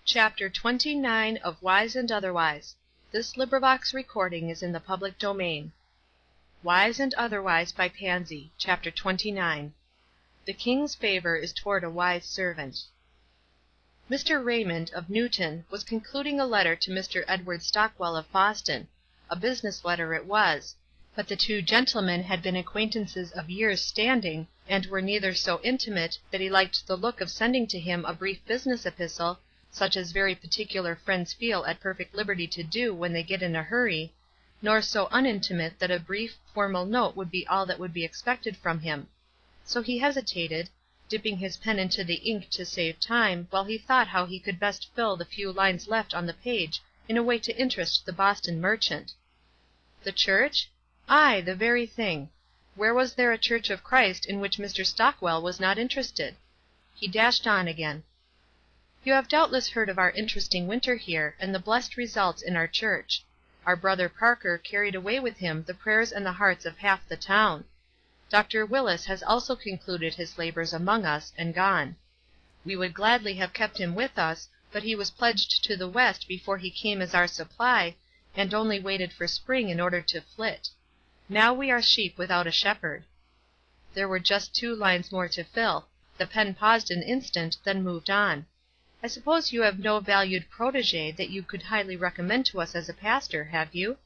Chapter 29 of Wise and Otherwise. Wise and Otherwise by Pansy. Chapter 29. The King's Favour is toward a Wise Servant. Mr. Raymond, of Newton, was concluding a letter to Mr. Edward Stockwell of Boston. A business letter it was, but the two gentlemen had been acquaintances of years' standing, and were neither so intimate that he liked the look of sending to him a brief business epistle, such as very particular friends feel at perfect liberty to do when they get in a hurry, nor so unintimate that a brief, formal note would be all that would be expected from him. So he hesitated, dipping his pen into the ink to save time, while he thought how he could best fill the few lines left on the page in a way to interest the Boston merchant. The church? Aye, the very thing. Where was there a Church of Christ in which Mr. Stockwell was not interested? He dashed on again. You have doubtless heard of our interesting winter here, and the blessed results in our church. Our brother Parker carried away with him the prayers and the hearts of half the town. Dr. Willis has also concluded his labors among us, and gone. We would gladly have kept him with us, but he was pledged to the West before he came as our supply, and only waited for spring in order to flit. Now we are sheep without a shepherd. There were just 2 lines more to fill. The pen paused an instant, then moved on. I suppose you have no valued protégé that you could highly recommend to us as a pastor, have you?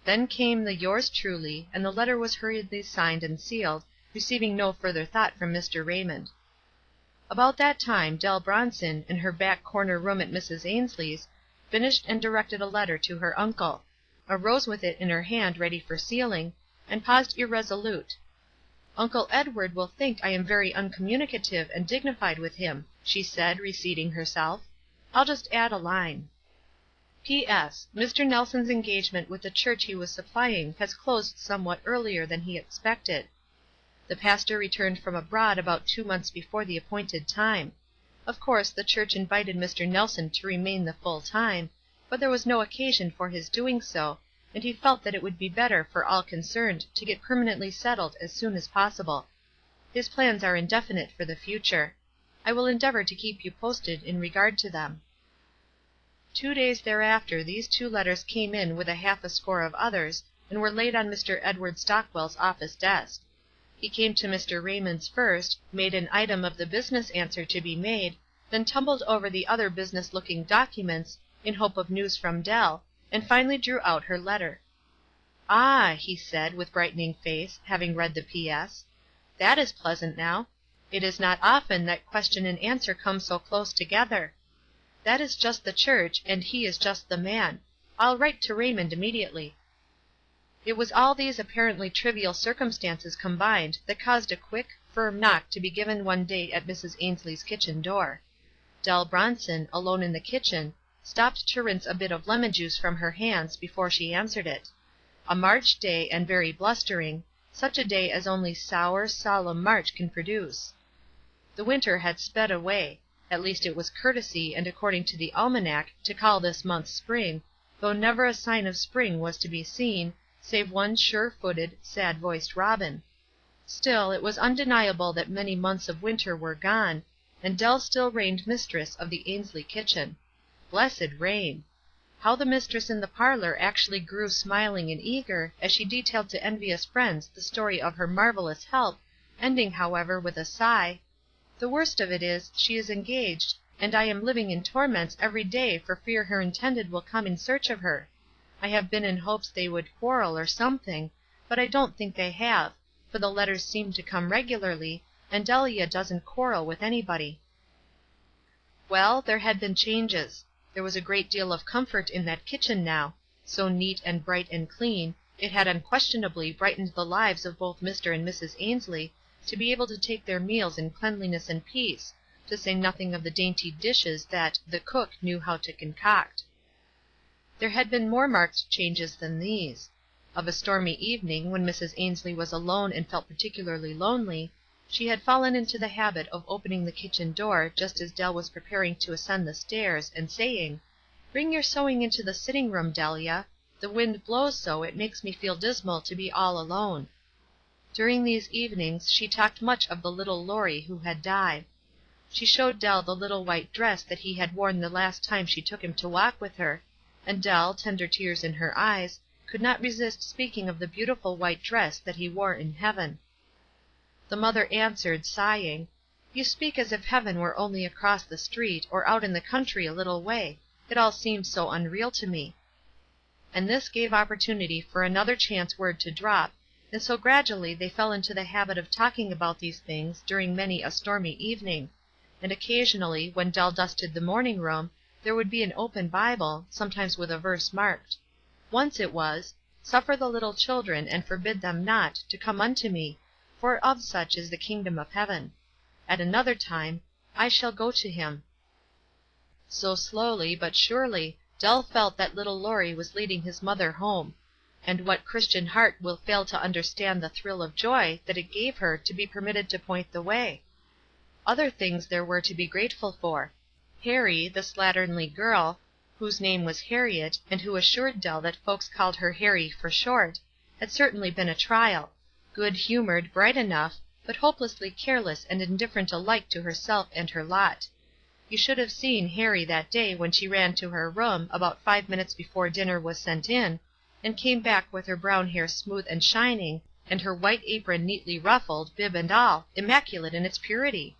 Then came the yours truly, and the letter was hurriedly signed and sealed, receiving no further thought from Mr. Raymond. About that time Dell Bronson, in her back corner room at Mrs. Ainslie's, finished and directed a letter to her uncle, arose with it in her hand ready for sealing, and paused irresolute. "Uncle Edward will think I am very uncommunicative and dignified with him," she said, reseating herself. "I'll just add a line. P.S. Mr. Nelson's engagement with the church he was supplying has closed somewhat earlier than he expected. The pastor returned from abroad about 2 months before the appointed time. Of course the church invited Mr. Nelson to remain the full time, but there was no occasion for his doing so, and he felt that it would be better for all concerned to get permanently settled as soon as possible. His plans are indefinite for the future. I will endeavor to keep you posted in regard to them." 2 days thereafter these 2 letters came in with half a score of others, and were laid on Mr. Edward Stockwell's office desk. He came to Mr. Raymond's first, made an item of the business answer to be made, then tumbled over the other business-looking documents, in hope of news from Dell, and finally drew out her letter. "Ah," he said, with brightening face, having read the P.S. "That is pleasant now. It is not often that question and answer come so close together. That is just the church, and he is just the man. I'll write to Raymond immediately." It was all these apparently trivial circumstances combined that caused a quick, firm knock to be given one day at Mrs. Ainslie's kitchen door. Dell Bronson, alone in the kitchen, stopped to rinse a bit of lemon juice from her hands before she answered it. A March day, and very blustering, such a day as only sour, solemn March can produce. The winter had sped away; at least it was courtesy and according to the almanac to call this month spring, though never a sign of spring was to be seen, save one sure-footed, sad-voiced robin. Still, it was undeniable that many months of winter were gone, and Dell still reigned mistress of the Ainslie kitchen. Blessed reign! How the mistress in the parlor actually grew smiling and eager, as she detailed to envious friends the story of her marvelous help, ending, however, with a sigh, "The worst of it is, she is engaged, and I am living in torments every day for fear her intended will come in search of her. I have been in hopes they would quarrel, or something, but I don't think they have, for the letters seem to come regularly, and Delia doesn't quarrel with anybody." Well, there had been changes. There was a great deal of comfort in that kitchen now; so neat and bright and clean, it had unquestionably brightened the lives of both Mr. and Mrs. Ainslie to be able to take their meals in cleanliness and peace, to say nothing of the dainty dishes that "the cook" knew how to concoct. There had been more marked changes than these. Of a stormy evening, when Mrs. Ainslie was alone and felt particularly lonely, she had fallen into the habit of opening the kitchen door just as Dell was preparing to ascend the stairs, and saying, "Bring your sewing into the sitting room, Delia. The wind blows so it makes me feel dismal to be all alone." During these evenings she talked much of the little Laurie who had died. She showed Dell the little white dress that he had worn the last time she took him to walk with her, and Dell, tender tears in her eyes, could not resist speaking of the beautiful white dress that he wore in heaven. The mother answered, sighing, "You speak as if heaven were only across the street, or out in the country a little way. It all seems so unreal to me." And this gave opportunity for another chance word to drop, and so gradually they fell into the habit of talking about these things during many a stormy evening, and occasionally, when Dell dusted the morning room, there would be an open Bible, sometimes with a verse marked. Once it was, "Suffer the little children, and forbid them not, to come unto me, for of such is the kingdom of heaven." At another time, "I shall go to him." So slowly, but surely, Dell felt that little Laurie was leading his mother home; and what Christian heart will fail to understand the thrill of joy that it gave her to be permitted to point the way? Other things there were to be grateful for. Harrie, the slatternly girl, whose name was Harriet, and who assured Dell that folks called her Harrie for short, had certainly been a trial; good humored, bright enough, but hopelessly careless and indifferent alike to herself and her lot. You should have seen Harrie that day when she ran to her room about 5 minutes before dinner was sent in, and came back with her brown hair smooth and shining, and her white apron neatly ruffled, bib and all, immaculate in its purity!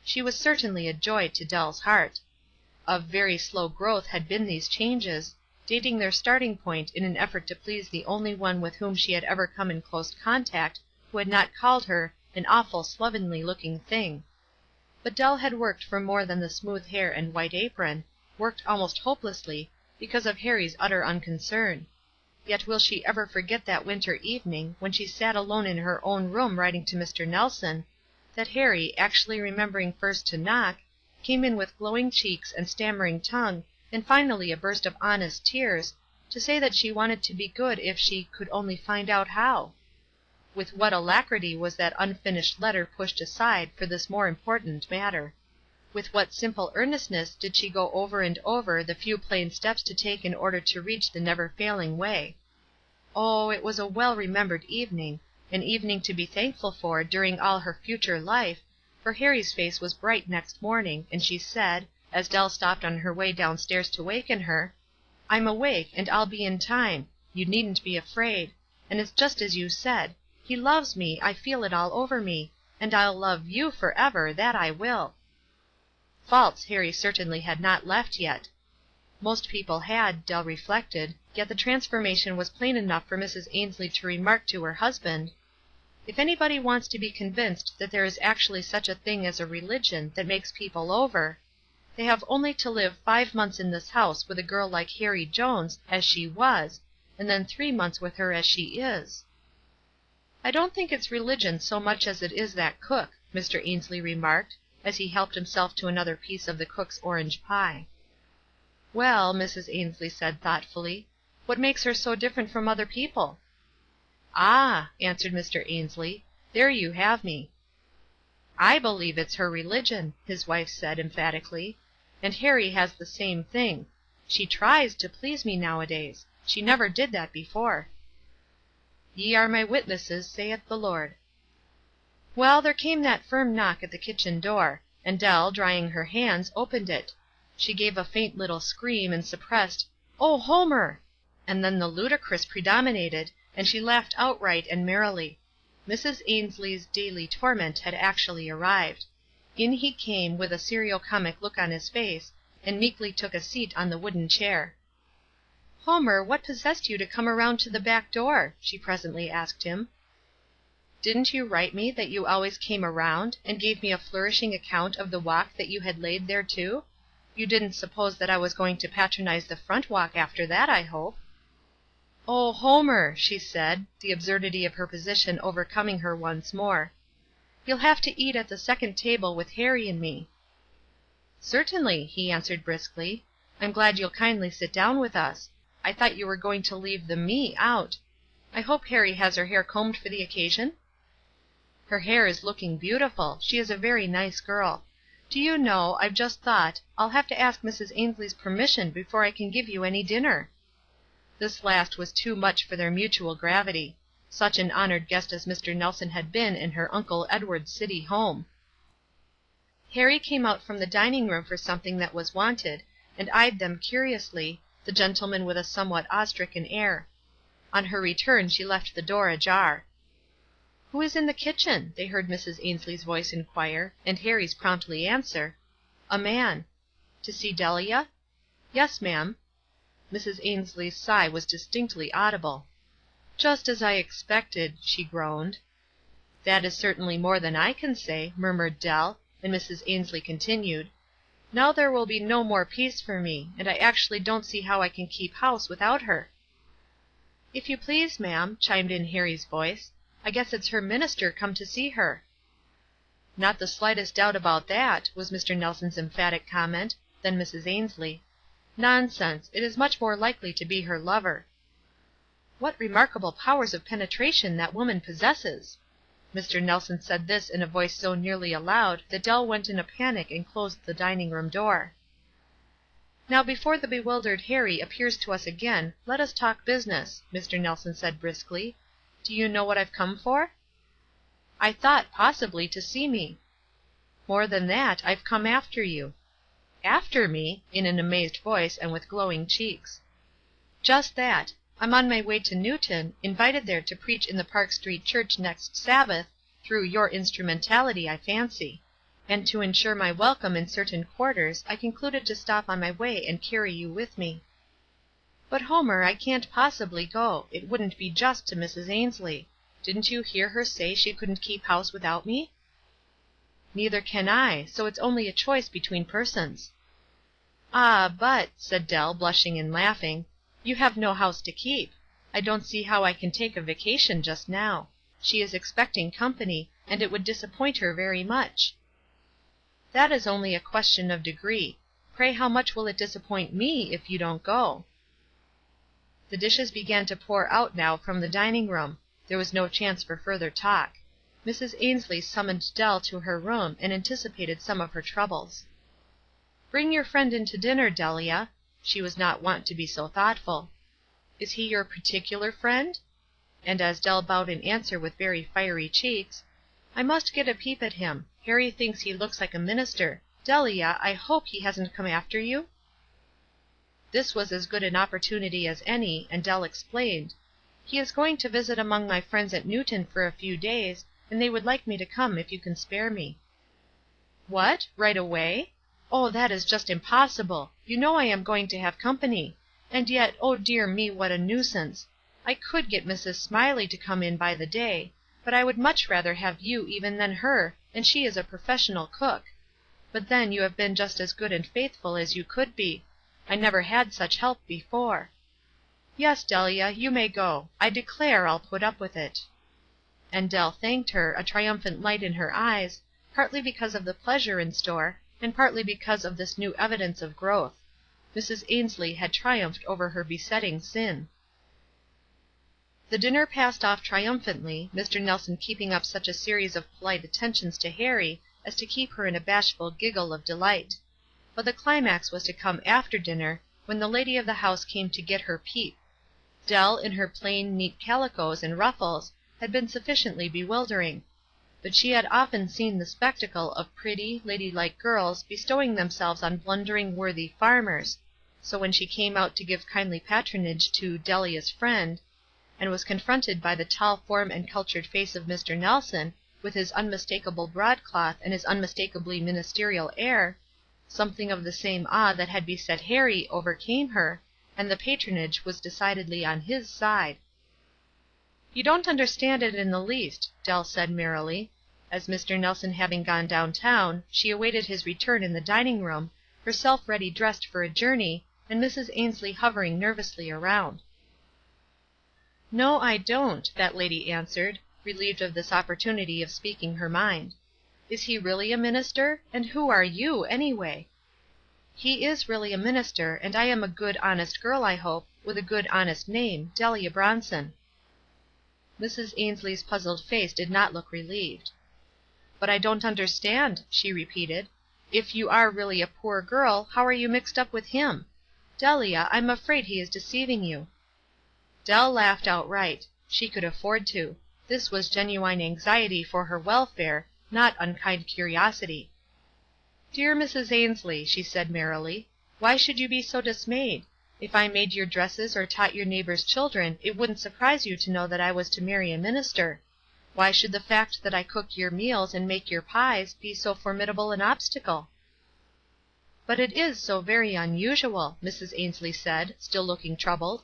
She was certainly a joy to Dell's heart. Of very slow growth had been these changes, dating their starting point in an effort to please the only one with whom she had ever come in close contact who had not called her "an awful slovenly looking thing." But Dell had worked for more than the smooth hair and white apron, worked almost hopelessly, because of Harrie's utter unconcern. Yet will she ever forget that winter evening, when she sat alone in her own room writing to Mr. Nelson, that Harrie, actually remembering first to knock, came in with glowing cheeks and stammering tongue, and finally a burst of honest tears, to say that she wanted to be good if she "could only find out how." With what alacrity was that unfinished letter pushed aside for this more important matter! With what simple earnestness did she go over and over the few plain steps to take in order to reach the never failing way! Oh, it was a well remembered evening, an evening to be thankful for during all her future life, for Harrie's face was bright next morning, and she said, as Dell stopped on her way downstairs to waken her, "I'm awake, and I'll be in time. You needn't be afraid. And it's just as you said. He loves me, I feel it all over me, and I'll love you forever, that I will." Faults Harrie certainly had not left yet. Most people had, Dell reflected, yet the transformation was plain enough for Mrs. Ainslie to remark to her husband, "If anybody wants to be convinced that there is actually such a thing as a religion that makes people over, they have only to live 5 months in this house with a girl like Harrie Jones, as she was, and then 3 months with her as she is." "I don't think it's religion so much as it is that cook," Mr. Ainslie remarked, as he helped himself to another piece of the cook's orange pie. "Well," Mrs. Ainslie said, thoughtfully, "what makes her so different from other people?" "Ah," answered Mr. Ainslie, "there you have me." "I believe it's her religion," his wife said, emphatically. "And Harrie has the same thing. She tries to please me nowadays. She never did that before." "Ye are my witnesses, saith the Lord." Well, there came that firm knock at the kitchen door, and Dell, drying her hands, opened it. She gave a faint little scream, and suppressed, "Oh, Homer!" and then the ludicrous predominated, and she laughed outright and merrily. Mrs. Ainslie's daily torment had actually arrived. In he came, with a serio-comic look on his face, and meekly took a seat on the wooden chair. "Homer, what possessed you to come around to the back door?" she presently asked him. "Didn't you write me that you always came around, and gave me a flourishing account of the walk that you had laid thereto? You didn't suppose that I was going to patronize the front walk after that, I hope?" "Oh, Homer!" she said, the absurdity of her position overcoming her once more. "You'll have to eat at the second table with Harrie and me." "Certainly," he answered briskly. "I'm glad you'll kindly sit down with us. I thought you were going to leave the me out. I hope Harrie has her hair combed for the occasion?" "Her hair is looking beautiful. She is a very nice girl. Do you know, I've just thought, I'll have to ask Mrs. Ainslie's permission before I can give you any dinner." This last was too much for their mutual gravity. Such an honored guest as Mr. Nelson had been in her Uncle Edward's city home. Harry came out from the dining room for something that was wanted, and eyed them curiously, the gentleman with a somewhat awe-stricken air. On her return she left the door ajar. "Who is in the kitchen?" they heard Mrs. Ainslie's voice inquire, and Harry's promptly answer, "A man." "To see Delia?" "Yes, ma'am." Mrs. Ainslie's sigh was distinctly audible. "Just as I expected," she groaned. "That is certainly more than I can say," murmured Dell, and Mrs. Ainslie continued, "Now there will be no more peace for me, and I actually don't see how I can keep house without her." "If you please, ma'am," chimed in Harry's voice, "I guess it's her minister come to see her." "Not the slightest doubt about that," was Mr. Nelson's emphatic comment; then Mrs. Ainslie: "Nonsense! It is much more likely to be her lover." "What remarkable powers of penetration that woman possesses!" Mr. Nelson said this in a voice so nearly aloud that Dell went in a panic and closed the dining room door. "Now before the bewildered Harry appears to us again, let us talk business," Mr. Nelson said briskly. "Do you know what I've come for?" "I thought, possibly, to see me." "More than that, I've come after you." "After me?" in an amazed voice, and with glowing cheeks. "Just that. I'm on my way to Newton, invited there to preach in the Park Street Church next Sabbath, through your instrumentality, I fancy; and to insure my welcome in certain quarters I concluded to stop on my way and carry you with me." "But, Homer, I can't possibly go. It wouldn't be just to Mrs. Ainslie. Didn't you hear her say she couldn't keep house without me?" "Neither can I, so it's only a choice between persons." "Ah, but," said Dell, blushing and laughing, "you have no house to keep. I don't see how I can take a vacation just now. She is expecting company, and it would disappoint her very much." "That is only a question of degree. Pray how much will it disappoint me if you don't go?" The dishes began to pour out now from the dining room. There was no chance for further talk. Mrs. Ainslie summoned Dell to her room, and anticipated some of her troubles. "Bring your friend in to dinner, Delia." She was not wont to be so thoughtful. "Is he your particular friend?" And as Dell bowed in answer with very fiery cheeks, "I must get a peep at him. Harry thinks he looks like a minister. Delia, I hope he hasn't come after you?" This was as good an opportunity as any, and Dell explained. "He is going to visit among my friends at Newton for a few days, and they would like me to come if you can spare me." "What? Right away? Oh, that is just impossible! You know I am going to have company. And yet, oh dear me, what a nuisance! I could get Mrs. Smiley to come in by the day, but I would much rather have you even than her, and she is a professional cook. But then you have been just as good and faithful as you could be. I never had such help before. Yes, Delia, you may go. I declare I'll put up with it." And Dell thanked her, a triumphant light in her eyes, partly because of the pleasure in store, and partly because of this new evidence of growth. Mrs. Ainslie had triumphed over her besetting sin. The dinner passed off triumphantly, Mr. Nelson keeping up such a series of polite attentions to Harry as to keep her in a bashful giggle of delight. But the climax was to come after dinner, when the lady of the house came to get her peep. Dell, in her plain, neat calicoes and ruffles, had been sufficiently bewildering; but she had often seen the spectacle of pretty, ladylike girls bestowing themselves on blundering, worthy farmers, so when she came out to give kindly patronage to "Delia's friend," and was confronted by the tall form and cultured face of Mr. Nelson, with his unmistakable broadcloth and his unmistakably ministerial air, something of the same awe that had beset Harry overcame her, and the patronage was decidedly on his side. "You don't understand it in the least," Dell said merrily, as Mr. Nelson having gone down town, she awaited his return in the dining room, herself ready dressed for a journey, and Mrs. Ainslie hovering nervously around. "No, I don't," that lady answered, relieved of this opportunity of speaking her mind. "Is he really a minister? And who are you, anyway?" "He is really a minister, and I am a good, honest girl, I hope, with a good, honest name, Delia Bronson." Mrs. Ainslie's puzzled face did not look relieved. "But I don't understand," she repeated. "If you are really a poor girl, how are you mixed up with him? Delia, I'm afraid he is deceiving you." Dell laughed outright. She could afford to. This was genuine anxiety for her welfare, not unkind curiosity. "Dear Mrs. Ainslie," she said merrily, "why should you be so dismayed? If I made your dresses or taught your neighbors' children it wouldn't surprise you to know that I was to marry a minister. Why should the fact that I cook your meals and make your pies be so formidable an obstacle?" "But it is so very unusual," Mrs. Ainslie said, still looking troubled.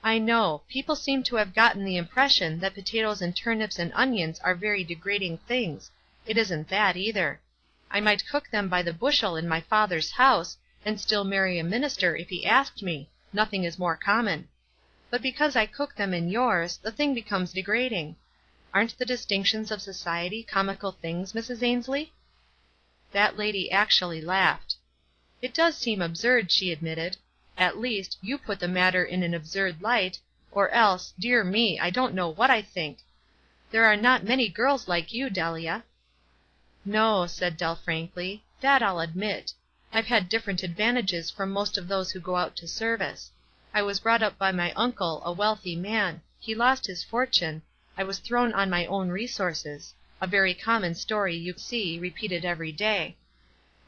"I know. People seem to have gotten the impression that potatoes and turnips and onions are very degrading things. It isn't that, either. I might cook them by the bushel in my father's house, and still marry a minister if he asked me. Nothing is more common. But because I cook them in yours, the thing becomes degrading. Aren't the distinctions of society comical things, Mrs. Ainslie?" That lady actually laughed. "It does seem absurd," she admitted. "At least, you put the matter in an absurd light, or else, dear me, I don't know what I think. There are not many girls like you, Delia." "No," said Dell frankly, "that I'll admit. I've had different advantages from most of those who go out to service. I was brought up by my uncle, a wealthy man. He lost his fortune. I was thrown on my own resources. A very common story, you see, repeated every day.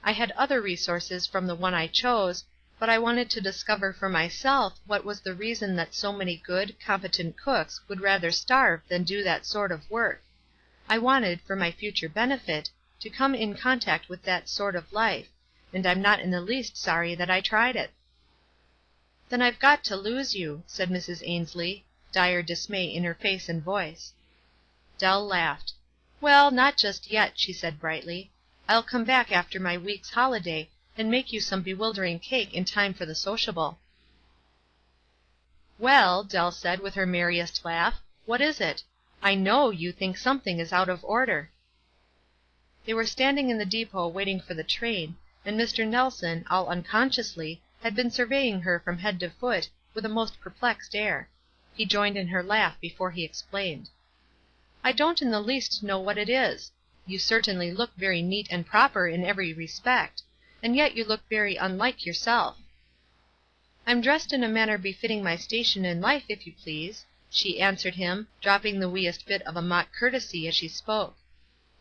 I had other resources from the one I chose, but I wanted to discover for myself what was the reason that so many good, competent cooks would rather starve than do that sort of work. I wanted, for my future benefit, to come in contact with that sort of life, and I'm not in the least sorry that I tried it." "Then I've got to lose you," said Mrs. Ainslie, dire dismay in her face and voice. Dell laughed. "Well, not just yet," she said brightly. "I'll come back after my week's holiday, and make you some bewildering cake in time for the sociable." "Well," Dell said with her merriest laugh, "what is it? I know you think something is out of order." They were standing in the depot waiting for the train, and Mr. Nelson, all unconsciously, had been surveying her from head to foot, with a most perplexed air. He joined in her laugh before he explained. "I don't in the least know what it is. You certainly look very neat and proper in every respect, and yet you look very unlike yourself." "I'm dressed in a manner befitting my station in life, if you please," she answered him, dropping the weest bit of a mock courtesy as she spoke.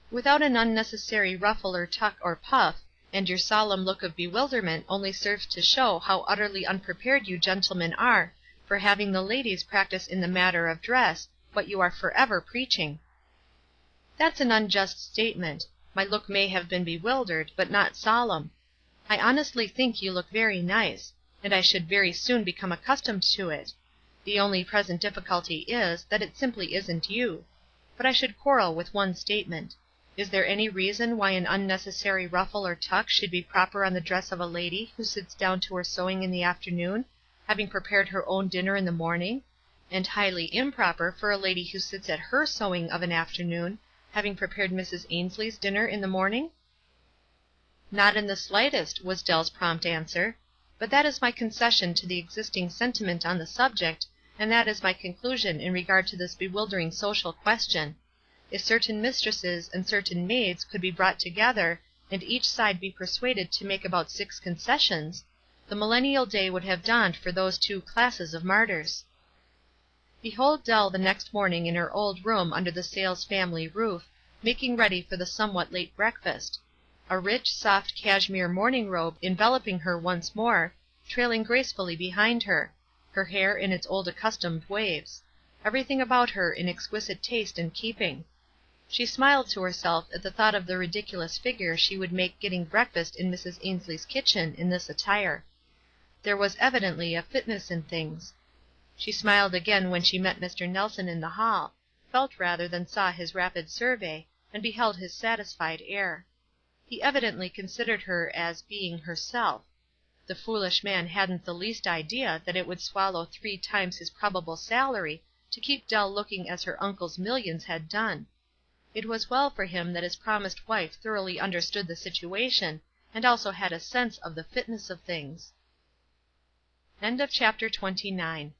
"Without an unnecessary ruffle or tuck or puff, and your solemn look of bewilderment only serves to show how utterly unprepared you gentlemen are for having the ladies practice in the matter of dress what you are forever preaching." "That's an unjust statement. My look may have been bewildered, but not solemn. I honestly think you look very nice, and I should very soon become accustomed to it. The only present difficulty is, that it simply isn't you. But I should quarrel with one statement. Is there any reason why an unnecessary ruffle or tuck should be proper on the dress of a lady who sits down to her sewing in the afternoon, having prepared her own dinner in the morning, and highly improper for a lady who sits at her sewing of an afternoon, having prepared Mrs. Ainslie's dinner in the morning?" "Not in the slightest," was Dell's prompt answer. "But that is my concession to the existing sentiment on the subject, and that is my conclusion in regard to this bewildering social question. If certain mistresses and certain maids could be brought together, and each side be persuaded to make about 6 concessions, the millennial day would have dawned for those two classes of martyrs." Behold Dell the next morning in her old room under the Sayles family roof, making ready for the somewhat late breakfast. A rich, soft cashmere morning robe enveloping her once more, trailing gracefully behind her; her hair in its old accustomed waves; everything about her in exquisite taste and keeping. She smiled to herself at the thought of the ridiculous figure she would make getting breakfast in Mrs. Ainslie's kitchen in this attire. There was evidently a fitness in things. She smiled again when she met Mr. Nelson in the hall, felt rather than saw his rapid survey, and beheld his satisfied air. He evidently considered her as being herself. The foolish man hadn't the least idea that it would swallow 3 times his probable salary to keep Dell looking as her uncle's millions had done. It was well for him that his promised wife thoroughly understood the situation, and also had a sense of the fitness of things. CHAPTER 29.